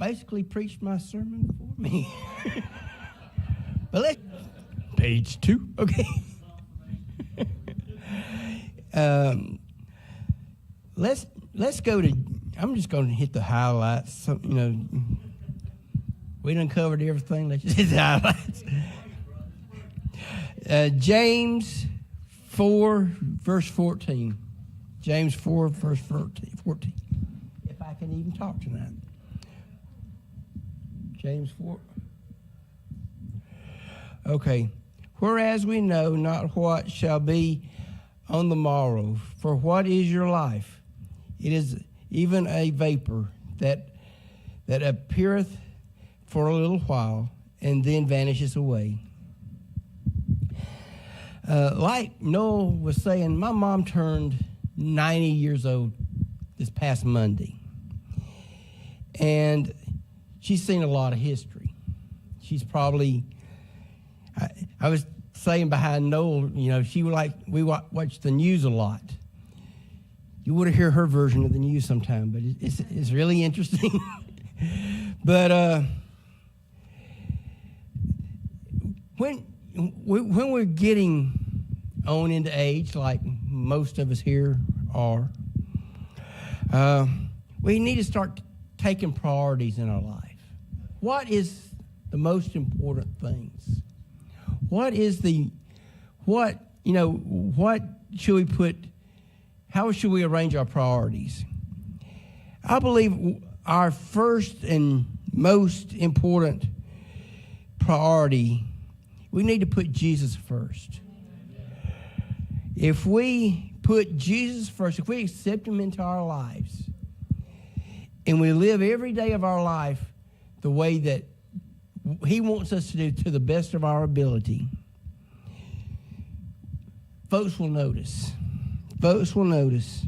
basically preached my sermon for me. But page 2, okay. Let's go to. I'm just going to hit the highlights. So, we done covered everything. Let's just hit the highlights. James 4, verse 14. James 4, verse 14. If I can even talk tonight. James 4. Okay. Whereas we know not what shall be on the morrow, for what is your life? It is even a vapor that appeareth for a little while and then vanishes away. Like Noel was saying, my mom turned 90 years old this past Monday. And she's seen a lot of history. She's probably, I was saying behind Noel, we watch the news a lot. You want to hear her version of the news sometime, but it's really interesting. But when we're getting on into age, like most of us here are, we need to start taking priorities in our life. What is the most important things? What should we put, how should we arrange our priorities? I believe our first and most important priority, we need to put Jesus first. If we put Jesus first, if we accept him into our lives, and we live every day of our life the way that he wants us to do to the best of our ability, folks will notice. Folks will notice.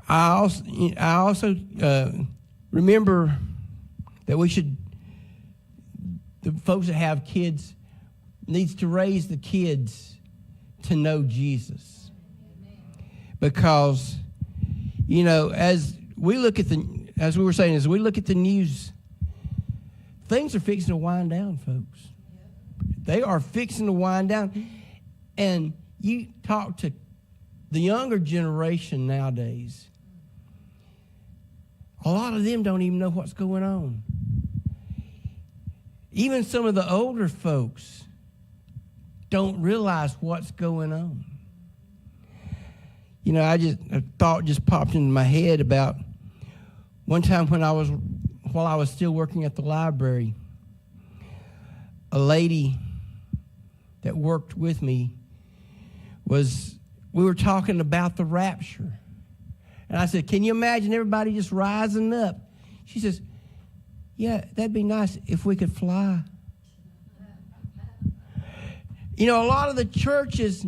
I also remember that the folks that have kids needs to raise the kids to know Jesus. Because, as we look at as we were saying, as we look at the news, things are fixing to wind down, folks. They are fixing to wind down. And you talk to the younger generation nowadays, a lot of them don't even know what's going on. Even some of the older folks don't realize what's going on. A thought just popped into my head about one time while I was still working at the library, a lady that worked with me we were talking about the rapture. And I said, can you imagine everybody just rising up? She says, yeah, that'd be nice if we could fly. A lot of the churches,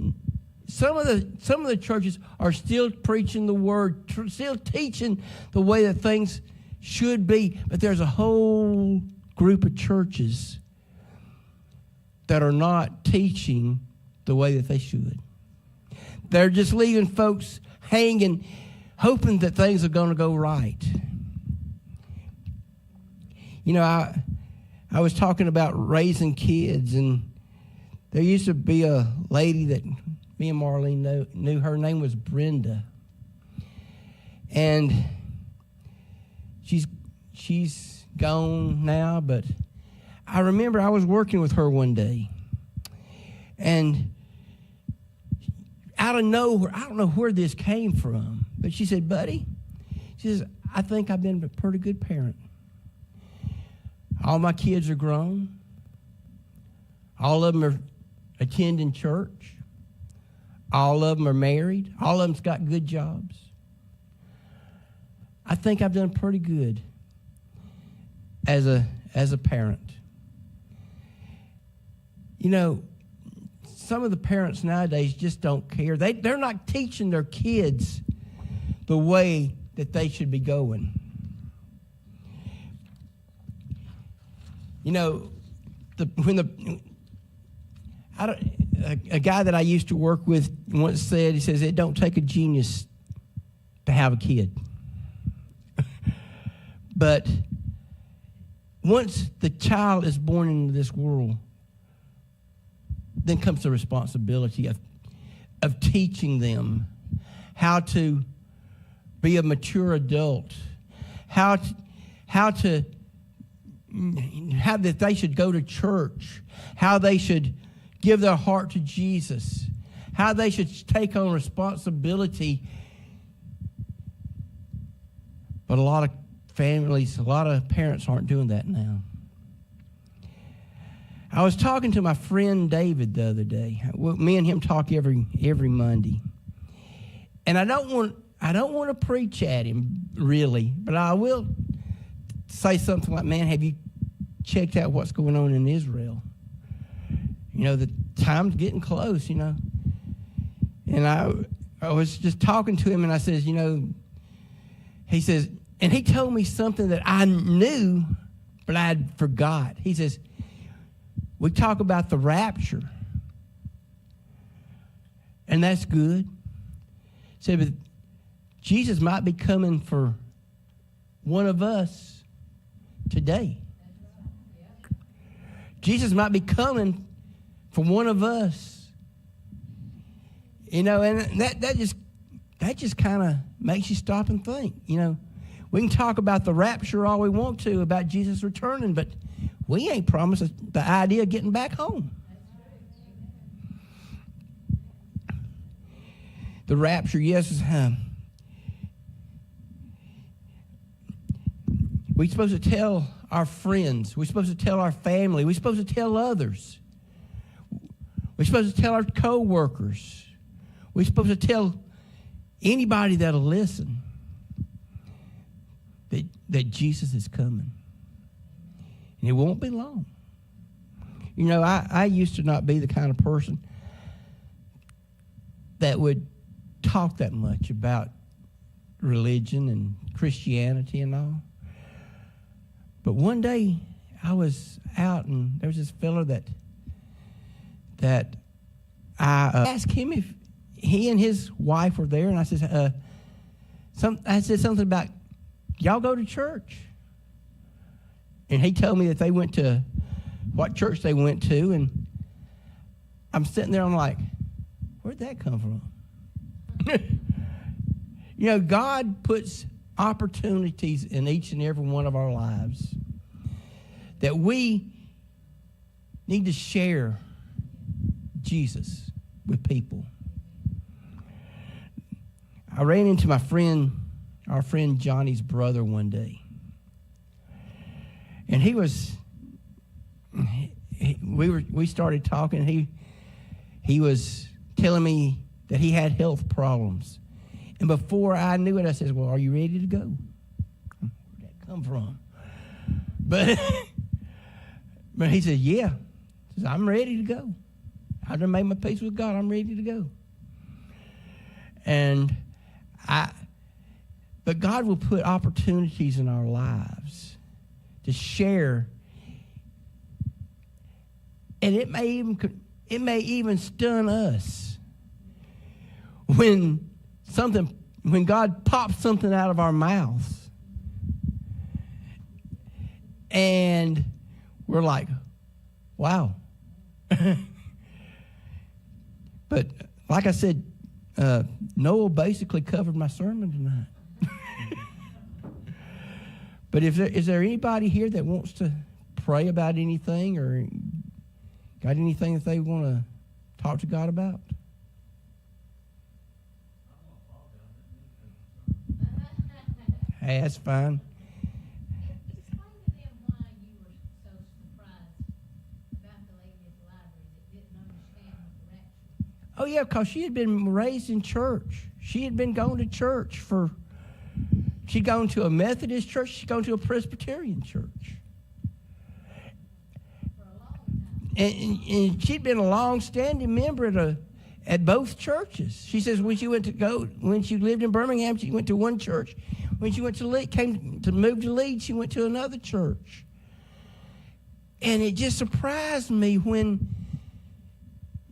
some of the churches are still preaching the word, still teaching the way that things should be. But there's a whole group of churches that are not teaching the way that they should. They're just leaving folks hanging, hoping that things are going to go right. I was talking about raising kids, and there used to be a lady that me and Marlene knew. Her name was Brenda. And she's gone now, but I remember I was working with her one day, and out of nowhere, I don't know where this came from, but she said, buddy, she says, I think I've been a pretty good parent. All my kids are grown. All of them are attending church. All of them are married. All of them's got good jobs. I think I've done pretty good as a parent. Some of the parents nowadays just don't care. They're not teaching their kids the way that they should be going. A guy that I used to work with once said, he says, it don't take a genius to have a kid. But once the child is born into this world, then comes the responsibility of teaching them how to be a mature adult, how that they should go to church, how they should give their heart to Jesus, how they should take on responsibility. But a lot of families, a lot of parents aren't doing that now. I was talking to my friend David the other day. Me and him talk every Monday. And I don't want to preach at him, really, but I will say something like, man, have you checked out what's going on in Israel? You know, the time's getting close, you know. And I was just talking to him, and I says, you know, he says, and he told me something that I knew, but I'd forgot. He says, we talk about the rapture, and that's good. He said, but Jesus might be coming for one of us today. Jesus might be coming for one of us. You know, and that just kind of makes you stop and think. You know, we can talk about the rapture all we want to, about Jesus returning, but we ain't promised the idea of getting back home. The rapture, yes. We're supposed to tell our friends. We're supposed to tell our family. We're supposed to tell others. We're supposed to tell our co-workers. We're supposed to tell anybody that'll listen that Jesus is coming. And it won't be long. You know, I used to not be the kind of person that would talk that much about religion and Christianity and all. But one day I was out, and there was this fellow that I asked him if he and his wife were there, and I said, I said something about, y'all go to church? And he told me that they went to what church they went to, and I'm sitting there, I'm like, where'd that come from? You know, God puts opportunities in each and every one of our lives that we need to share Jesus with people. I ran into our friend Johnny's brother one day. And we started talking. He was telling me that he had health problems. And before I knew it, I said, well, are you ready to go? Where'd that come from? But he said, yeah. He said, I'm ready to go. I done made my peace with God. I'm ready to go. But God will put opportunities in our lives to share. And it may even stun us when God pops something out of our mouths. And we're like, wow. But like I said, Noel basically covered my sermon tonight. But is there anybody here that wants to pray about anything or got anything that they want to talk to God about? Hey, that's fine. Explain to them why you were so surprised about the lady at the library that didn't understand the rapture. Oh, yeah, because she had been raised in church. She had been going to church she'd gone to a Methodist church, she'd gone to a Presbyterian church. For a long time. And she'd been a long-standing member at both churches. She says when she lived in Birmingham, she went to one church. When she went to move to Leeds, she went to another church. And it just surprised me when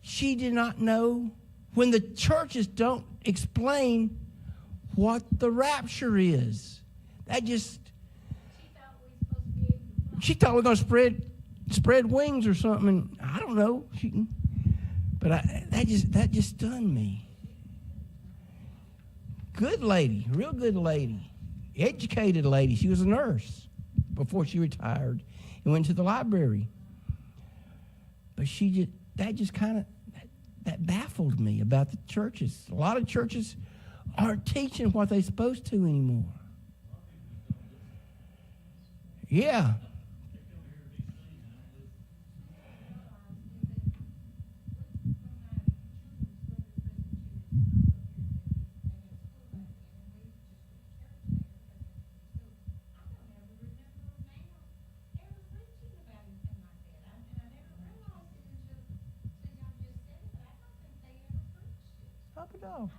she did not know, when the churches don't explain what the rapture is. That just, she thought we were going to spread wings or something. I don't know. But that just stunned me. Good lady, real good lady, educated lady. She was a nurse before she retired and went to the library. But that baffled me about the churches. A lot of churches aren't teaching what they're supposed to anymore. Yeah. Top it off.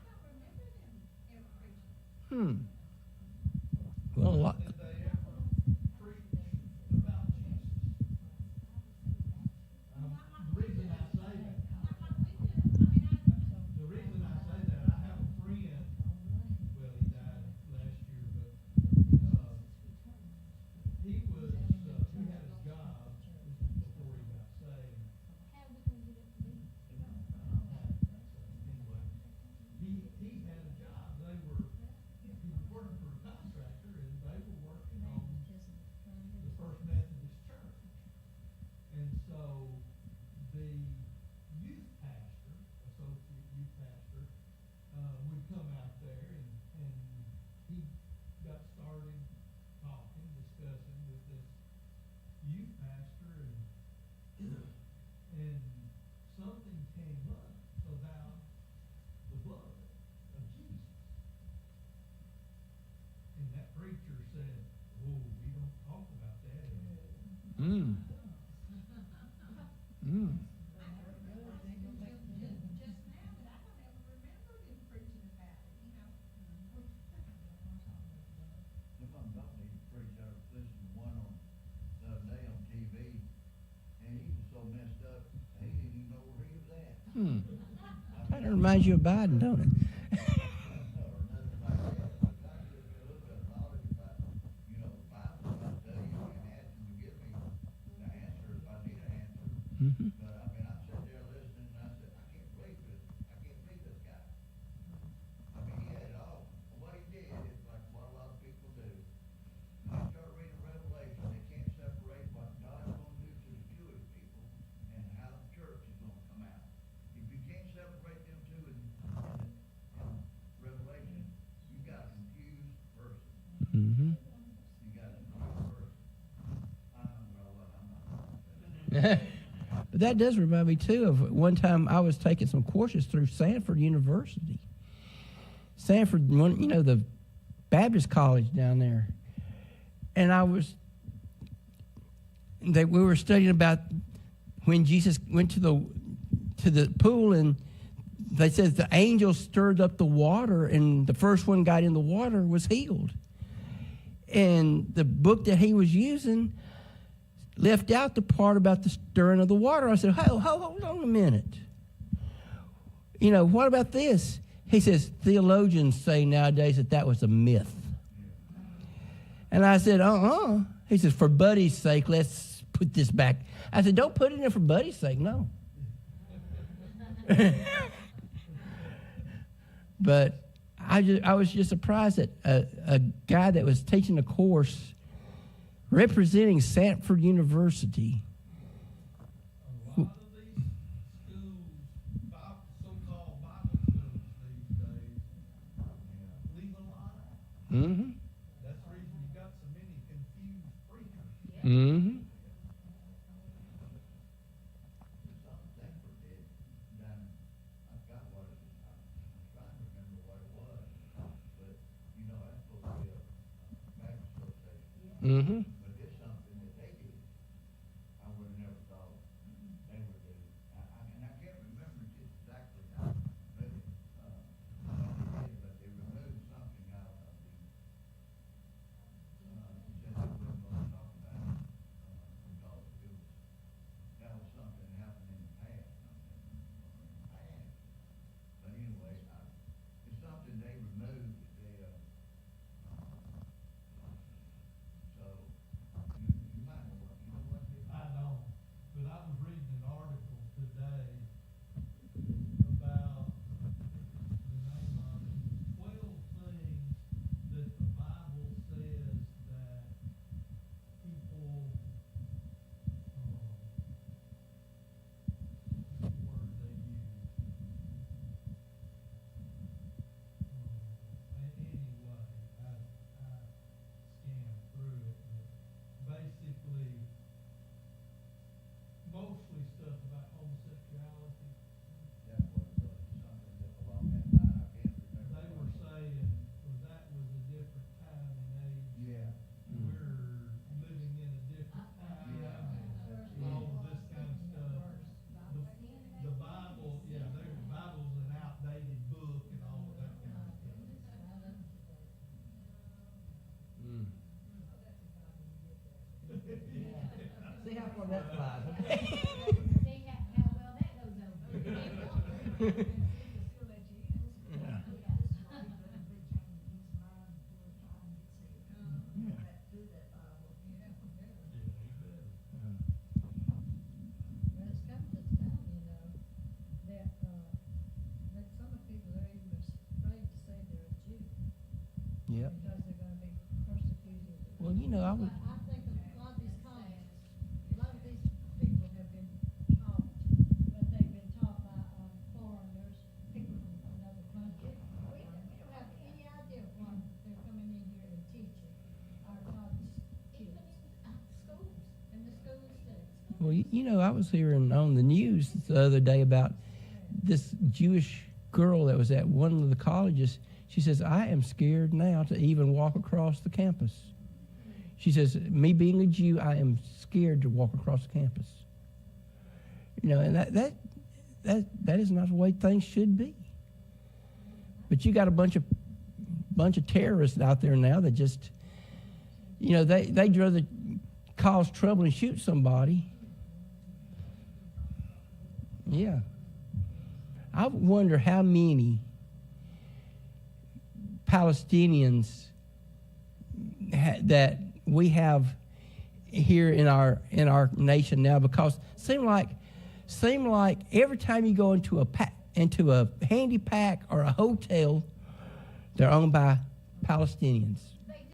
Well, a lot. Mm. Mm. Hmm. Kind of reminds you of Biden, don't it? Mm-hmm. Mm-hmm. But that does remind me, too, of one time I was taking some courses through Sanford University. Sanford, the Baptist college down there. And we were studying about when Jesus went to the pool, and they said the angel stirred up the water, and the first one got in the water was healed. And the book that he was using left out the part about the stirring of the water. I said, hold on a minute. What about this? He says, theologians say nowadays that was a myth. And I said, He says, for Buddy's sake, let's put this back. I said, don't put it in for Buddy's sake, no. But I was just surprised that a guy that was teaching a course representing Sanford University. A lot of these schools, so-called Bible schools these days, legalize. Mm-hmm. That's the reason you got so many confused preachers. Mm-hmm. Mm-hmm. where that flies, okay? See how well that goes over. Yeah. Well, it's come to the time, you know, that some of people are even afraid to say they're a Jew Yep. because they're going to be persecuted. Well, you know, I would. But I think a lot of these colleges, a lot of these people have been taught, but they've been taught by foreigners, people from another country. We don't have any idea what they're coming in here and teaching our college Even kids. in schools. And the schools too. Well, you know, I was hearing on the news the other day about this Jewish girl that was at one of the colleges. She says, I am scared now to even walk across the campus. She says, me being a Jew, I am scared to walk across the campus. You know, and that is not the way things should be. But you got a bunch of terrorists out there now that just, you know, they'd rather cause trouble and shoot somebody. Yeah. I wonder how many Palestinians that we have here in our nation now, because seem like every time you go into a handy pack or a hotel, they're owned by Palestinians.